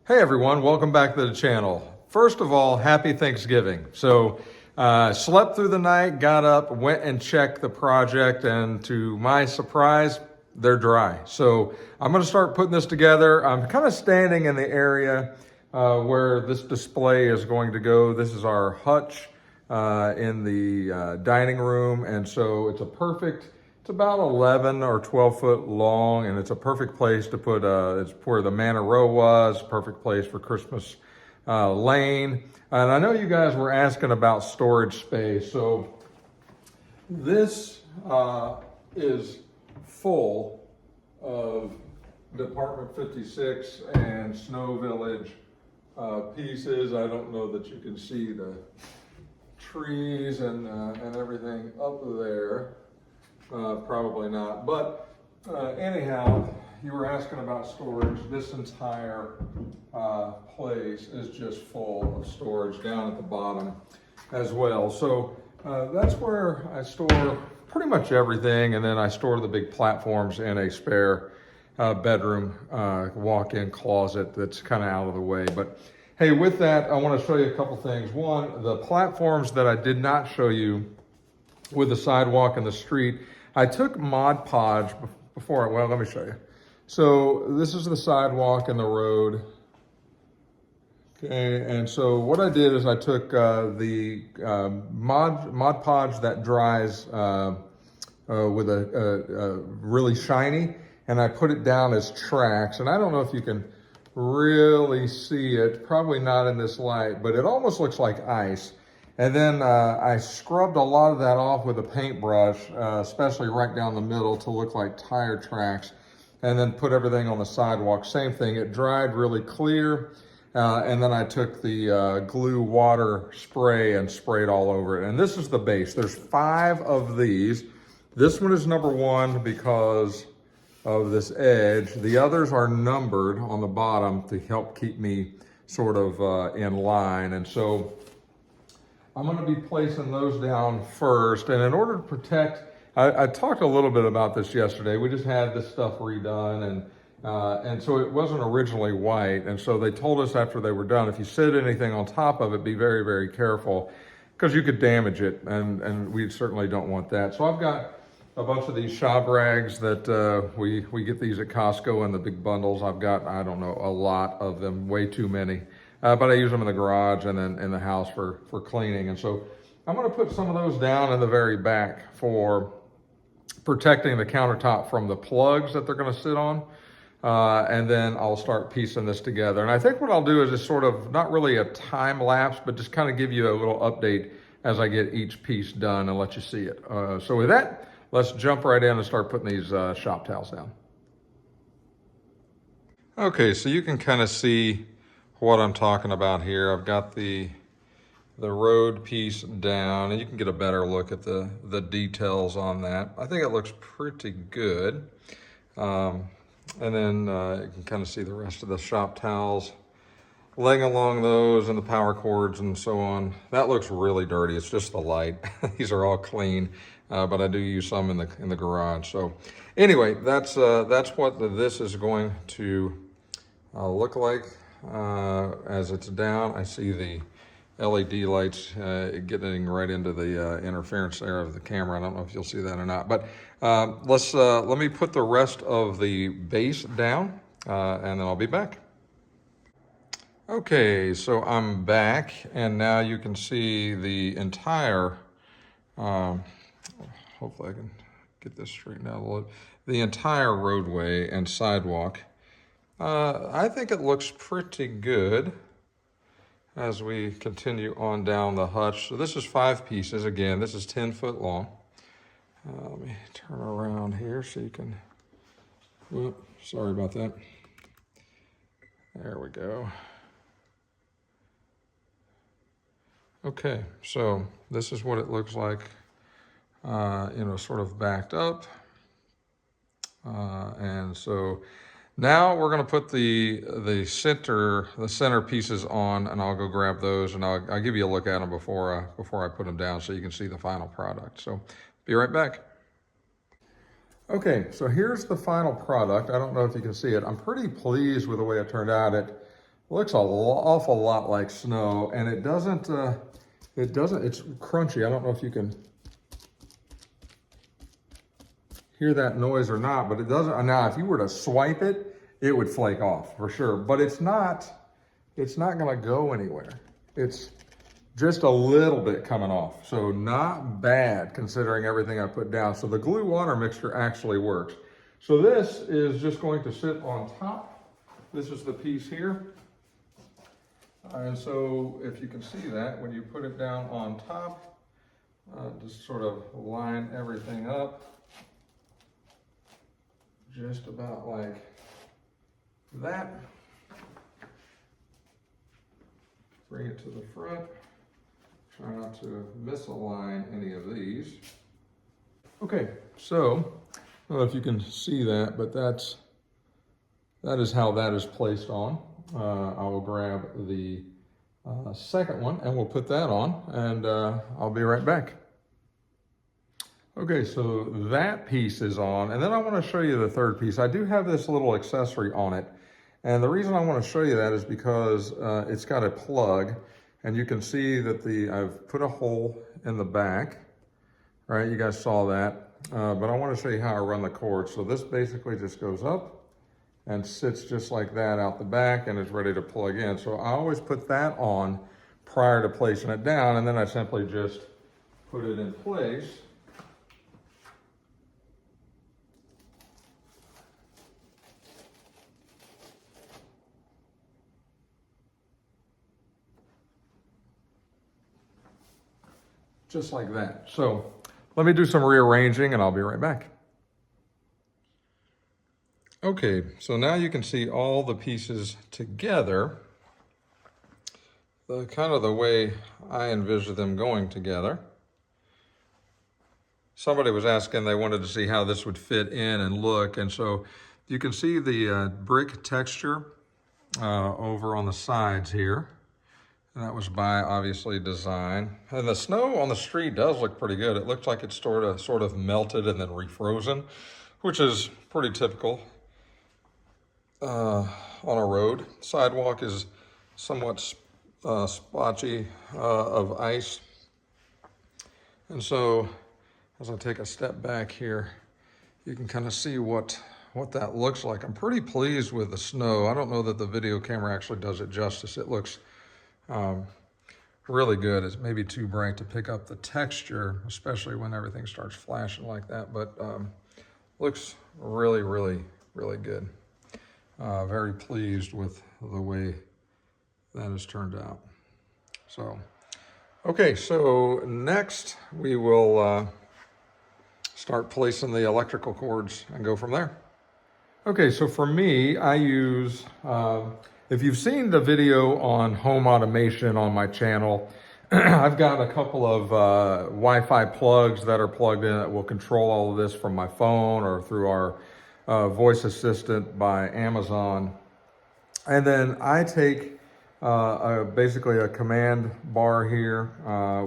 Hey everyone, welcome back to the channel. First of all, happy Thanksgiving. So, slept through the night, got up, went and checked the project, and to my surprise, they're dry. So I'm gonna start putting this together. I'm kind of standing in the area where this display is going to go. This is our hutch in the dining room, and so it's it's about 11 or 12 foot long, and it's a perfect place to put, it's where the Manor Row was, perfect place for Christmas Lane. And I know you guys were asking about storage space. So this is full of Department 56 and Snow Village pieces. I don't know that you can see the trees and everything up there. Probably not, but anyhow, you were asking about storage. This entire place is just full of storage down at the bottom as well. So that's where I store pretty much everything, and then I store the big platforms in a spare bedroom walk-in closet that's kind of out of the way. But hey, with that, I want to show you a couple things. One, the platforms that I did not show you with the sidewalk and the street, I took Mod Podge before, well, let me show you. So this is the sidewalk and the road. Okay, and so what I did is I took the Mod Podge that dries with a really shiny, and I put it down as tracks. And I don't know if you can really see it, probably not in this light, but it almost looks like ice. And then I scrubbed a lot of that off with a paintbrush, especially right down the middle to look like tire tracks, and then put everything on the sidewalk. Same thing, it dried really clear, and then I took the glue water spray and sprayed all over it. And this is the base. There's 5 of these. This one is number 1 because of this edge. The others are numbered on the bottom to help keep me sort of in line. And so I'm going to be placing those down first. And in order to protect, I talked a little bit about this yesterday. We just had this stuff redone, and so it wasn't originally white. And so they told us after they were done, if you set anything on top of it, be very, very careful because you could damage it. And we certainly don't want that. So I've got a bunch of these shop rags that we get these at Costco in the big bundles. I've got, I don't know, a lot of them, way too many. But I use them in the garage and then in the house for cleaning. And so I'm gonna put some of those down in the very back for protecting the countertop from the plugs that they're gonna sit on. And then I'll start piecing this together. And I think what I'll do is just sort of, not really a time lapse, but just kind of give you a little update as I get each piece done and let you see it. So with that, let's jump right in and start putting these shop towels down. Okay, so you can kind of see what I'm talking about here. I've got the road piece down, and you can get a better look at the details on that. I think it looks pretty good. And then you can kind of see the rest of the shop towels laying along those and the power cords and so on. That looks really dirty. It's just the light. These are all clean, but I do use some in the garage. So anyway, that's what this is going to look like. As it's down, I see the LED lights getting right into the interference there of the camera. I don't know if you'll see that or not, but let me put the rest of the base down and then I'll be back. Okay, so I'm back, and now you can see the entire, hopefully I can get this straightened out a little, the entire roadway and sidewalk. I think it looks pretty good as we continue on down the hutch. So this is 5 pieces. Again, this is 10 foot long. Let me turn around here so you can, whoop, sorry about that. There we go. Okay, so this is what it looks like, sort of backed up. And so Now we're going to put the center pieces on, and I'll go grab those, and I'll give you a look at them before I put them down, so you can see the final product. So be right back. Okay, so here's the final product. I don't know if you can see it. I'm pretty pleased with the way it turned out. It looks an awful lot like snow, and it doesn't. It's crunchy. I don't know if you can hear that noise or not, but it doesn't. Now, if you were to swipe it, it would flake off for sure, but it's not gonna go anywhere. It's just a little bit coming off. So not bad considering everything I put down. So the glue water mixture actually works. So this is just going to sit on top. This is the piece here. And so if you can see that, when you put it down on top, just sort of line everything up. Just about like that. Bring it to the front. Try not to misalign any of these. Okay, so I don't know if you can see that, but that is how that is placed on. I will grab the second one and we'll put that on, and I'll be right back. Okay, so that piece is on, and then I want to show you the third piece. I do have this little accessory on it, and the reason I want to show you that is because it's got a plug, and you can see that I've put a hole in the back, right? You guys saw that, but I want to show you how I run the cord. So this basically just goes up and sits just like that out the back, and is ready to plug in. So I always put that on prior to placing it down, and then I simply just put it in place. Just like that. So let me do some rearranging and I'll be right back. Okay, so now you can see all the pieces together, kind of the way I envisioned them going together. Somebody was asking, they wanted to see how this would fit in and look, and so you can see the brick texture over on the sides here. And that was by, obviously, design. And the snow on the street does look pretty good. It looks like it's sort of melted and then refrozen, which is pretty typical on a road. Sidewalk is somewhat splotchy of ice. And so, as I take a step back here, you can kind of see what that looks like. I'm pretty pleased with the snow. I don't know that the video camera actually does it justice. It looks really good. It's maybe too bright to pick up the texture, especially when everything starts flashing like that, but looks really, really, really good. Very pleased with the way that has turned out. So, okay, so next we will start placing the electrical cords and go from there. Okay, so for me, I use, if you've seen the video on home automation on my channel, I've got a couple of Wi-Fi plugs that are plugged in that will control all of this from my phone or through our voice assistant by Amazon. And then I take basically a command bar here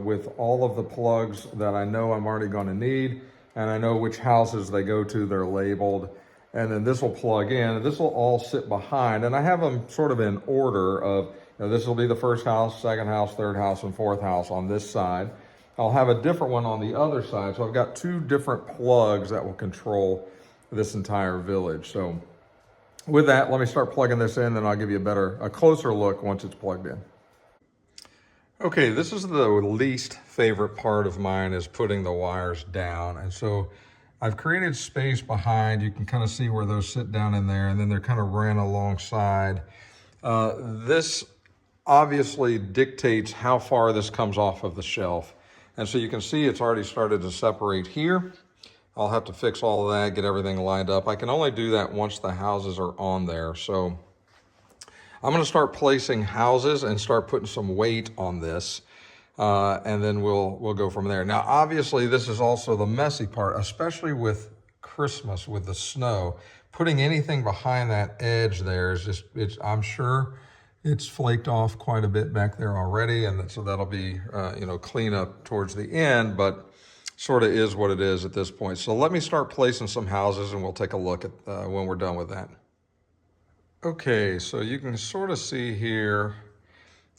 with all of the plugs that I know I'm already going to need, and I know which houses they go to. They're labeled. And then this will plug in. This will all sit behind, and I have them sort of in order of, this will be the first house, second house, third house, and fourth house on this side. I'll have a different one on the other side. So I've got two different plugs that will control this entire village. So with that, let me start plugging this in, and I'll give you a closer look once it's plugged in. Okay, this is the least favorite part of mine, is putting the wires down. And so I've created space behind. You can kind of see where those sit down in there, and then they're kind of ran alongside. This obviously dictates how far this comes off of the shelf. And so you can see it's already started to separate here. I'll have to fix all of that, get everything lined up. I can only do that once the houses are on there. So I'm gonna start placing houses and start putting some weight on this. And then we'll go from there. Now, obviously, this is also the messy part, especially with Christmas, with the snow. putting anything behind that edge there is just, I'm sure it's flaked off quite a bit back there already, and so that'll be, clean up towards the end, but sort of is what it is at this point. So let me start placing some houses, and we'll take a look at when we're done with that. Okay, so you can sort of see here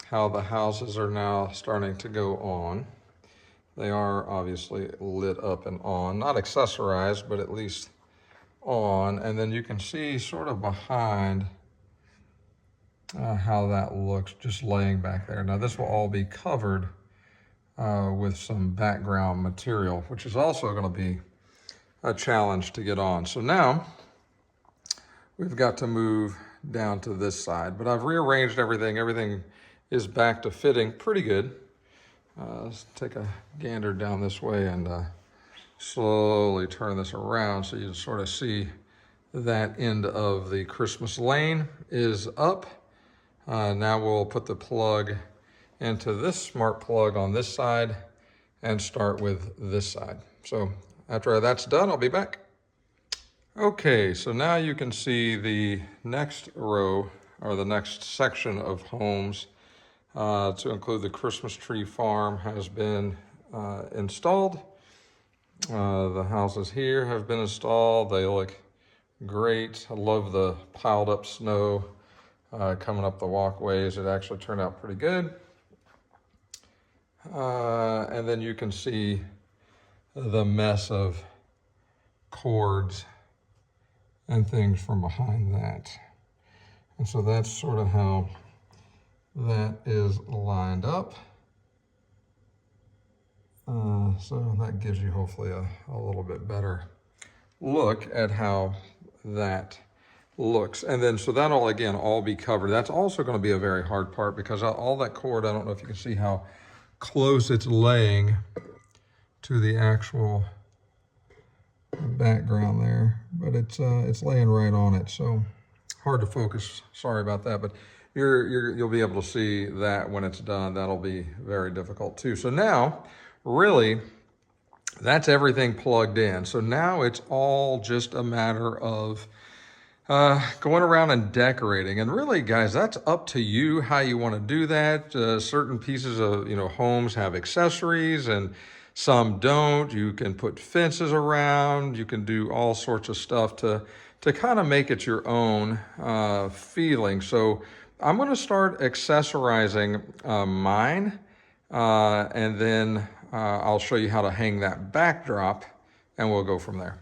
how the houses are now starting to go on. They are obviously lit up and on, not accessorized, but at least on. And then you can see sort of behind how that looks just laying back there. Now this will all be covered with some background material, which is also going to be a challenge to get on. So now we've got to move down to this side, but I've rearranged everything. Everything is back to fitting pretty good. Let's take a gander down this way and slowly turn this around so you can sort of see that end of the Christmas lane is up. Now we'll put the plug into this smart plug on this side and start with this side. So after that's done, I'll be back. Okay, so now you can see the next row or the next section of homes to include the Christmas tree farm has been installed. The houses here have been installed. They look great. I love the piled up snow coming up the walkways. It actually turned out pretty good. And then you can see the mess of cords and things from behind that. And so that's sort of how that is lined up. So that gives you hopefully a little bit better look at how that looks. And then, so that'll again all be covered. That's also going to be a very hard part because all that cord, I don't know if you can see how close it's laying to the actual background there, but it's laying right on it. So hard to focus, sorry about that, but you'll be able to see that when it's done. That'll be very difficult too. So now, really, that's everything plugged in. So now it's all just a matter of going around and decorating. And really, guys, that's up to you how you want to do that. Certain pieces of, homes have accessories and some don't. You can put fences around. You can do all sorts of stuff to kind of make it your own feeling. So I'm going to start accessorizing mine, and then I'll show you how to hang that backdrop, and we'll go from there.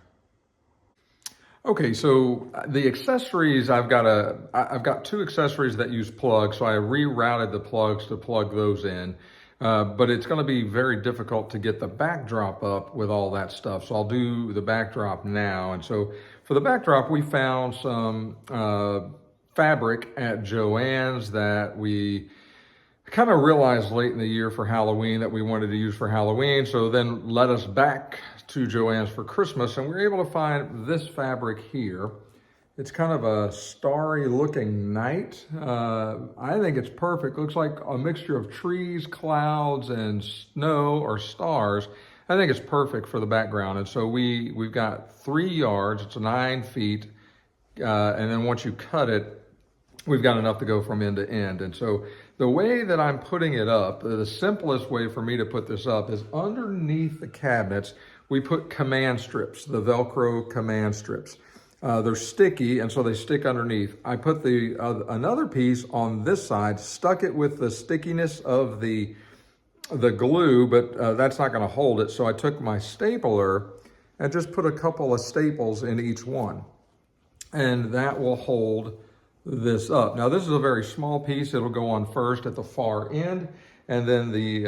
Okay, so the accessories, I've got two accessories that use plugs, so I rerouted the plugs to plug those in. But it's going to be very difficult to get the backdrop up with all that stuff. So I'll do the backdrop now. And so for the backdrop, we found some fabric at Joann's that we kind of realized late in the year for Halloween that we wanted to use for Halloween. So then led us back to Joann's for Christmas, and we were able to find this fabric here. It's kind of a starry looking night. I think it's perfect. Looks like a mixture of trees, clouds, and snow or stars. I think it's perfect for the background. And so we've got 3 yards, it's 9 feet. And then once you cut it, we've got enough to go from end to end. And so the way that I'm putting it up, the simplest way for me to put this up is underneath the cabinets, we put command strips, the Velcro command strips. They're sticky, and so they stick underneath. I put the another piece on this side, stuck it with the stickiness of the glue, but that's not gonna hold it. So I took my stapler and just put a couple of staples in each one. And that will hold this up. Now this is a very small piece. It'll go on first at the far end. And then the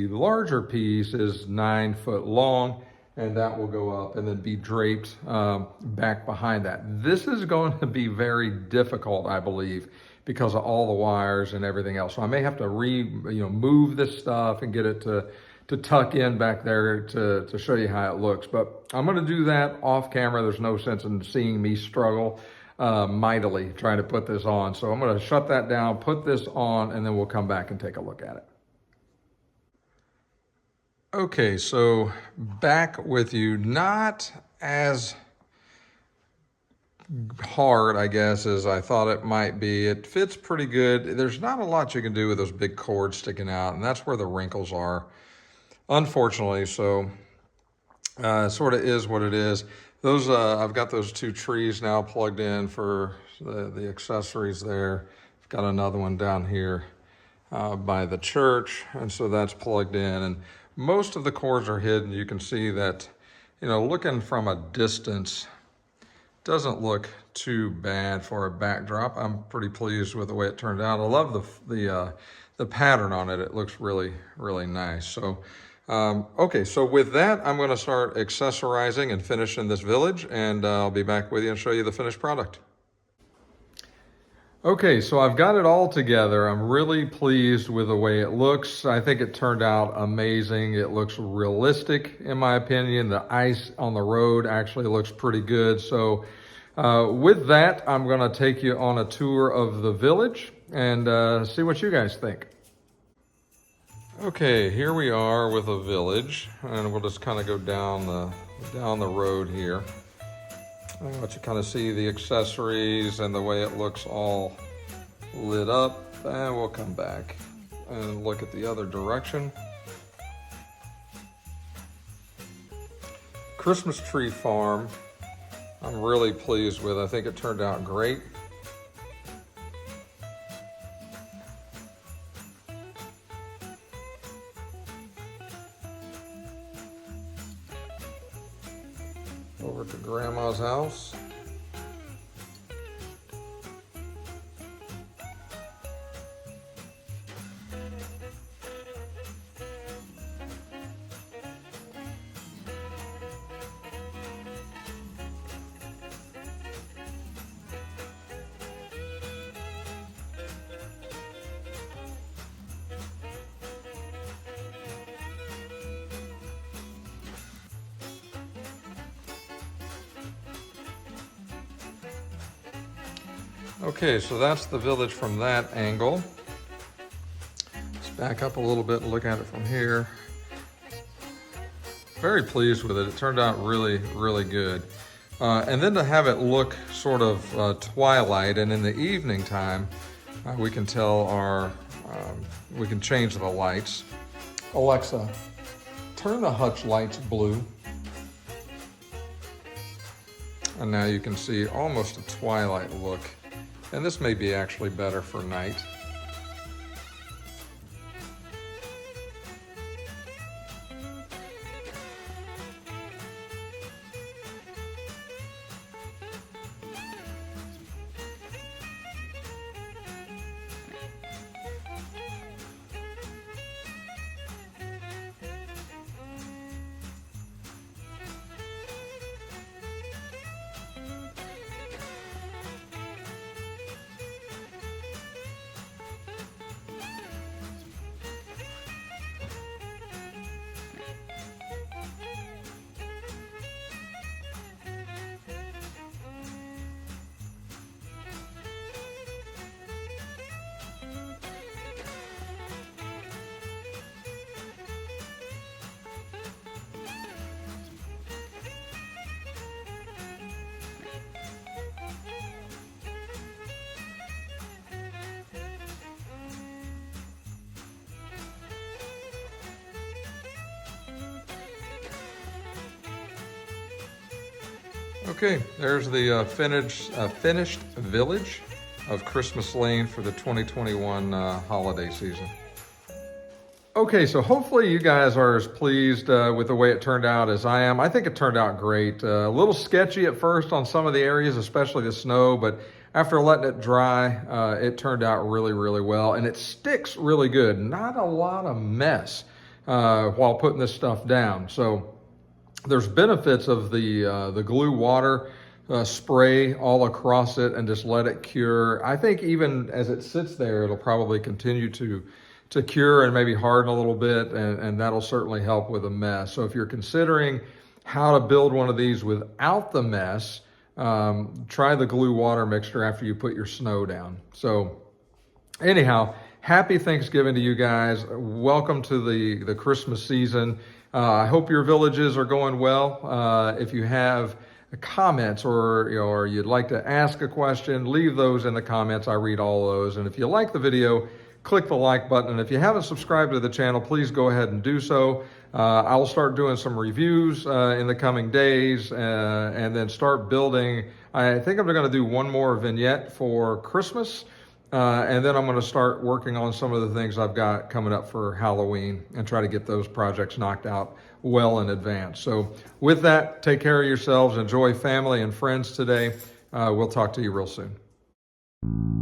larger piece is 9 foot long, and that will go up and then be draped back behind that. This is going to be very difficult, I believe, because of all the wires and everything else. So I may have to move this stuff and get it to tuck in back there to show you how it looks. But I'm gonna do that off camera. There's no sense in seeing me struggle mightily trying to put this on. So I'm gonna shut that down, put this on, and then we'll come back and take a look at it. Okay, so back with you, not as hard, I guess, as I thought it might be. It fits pretty good. There's not a lot you can do with those big cords sticking out, and that's where the wrinkles are, unfortunately. So sort of is what it is. Those I've got those two trees now plugged in for the accessories there. I've got another one down here by the church, and so that's plugged in. And most of the cords are hidden. You can see that, looking from a distance, doesn't look too bad for a backdrop. I'm pretty pleased with the way it turned out. I love the pattern on it. It looks really, really nice. So, okay, so with that, I'm going to start accessorizing and finishing this village, and I'll be back with you and show you the finished product. Okay, so I've got it all together. I'm really pleased with the way it looks. I think it turned out amazing. It looks realistic, in my opinion. The ice on the road actually looks pretty good. So with that, I'm going to take you on a tour of the village and see what you guys think. Okay, here we are with a village, and we'll just kind of go down the road here. I want you to kind of see the accessories and the way it looks all lit up, and we'll come back and look at the other direction. Christmas tree farm, I'm really pleased with. I think it turned out great. Over to Grandma's house. Okay, so that's the village from that angle. Let's back up a little bit and look at it from here. Very pleased with it. It turned out really, really good. And then to have it look sort of twilight, and in the evening time, we can we can change the lights. Alexa, turn the hutch lights blue. And now you can see almost a twilight look. And this may be actually better for night. Okay, there's the finished village of Christmas Lane for the 2021 holiday season. Okay, so hopefully you guys are as pleased with the way it turned out as I am. I think it turned out great. A little sketchy at first on some of the areas, especially the snow, but after letting it dry, it turned out really, really well. And it sticks really good. Not a lot of mess while putting this stuff down. So there's benefits of the glue water spray all across it and just let it cure. I think even as it sits there, it'll probably continue to cure and maybe harden a little bit, and that'll certainly help with the mess. So if you're considering how to build one of these without the mess, try the glue water mixture after you put your snow down. So anyhow, happy Thanksgiving to you guys. Welcome to the Christmas season. I hope your villages are going well. If you have comments, or you'd like to ask a question, leave those in the comments. I read all those. And if you like the video, click the like button. And if you haven't subscribed to the channel, please go ahead and do so. I'll start doing some reviews in the coming days, and then start building. I think I'm going to do one more vignette for Christmas. And then I'm going to start working on some of the things I've got coming up for Halloween and try to get those projects knocked out well in advance. So with that, take care of yourselves. Enjoy family and friends today. We'll talk to you real soon.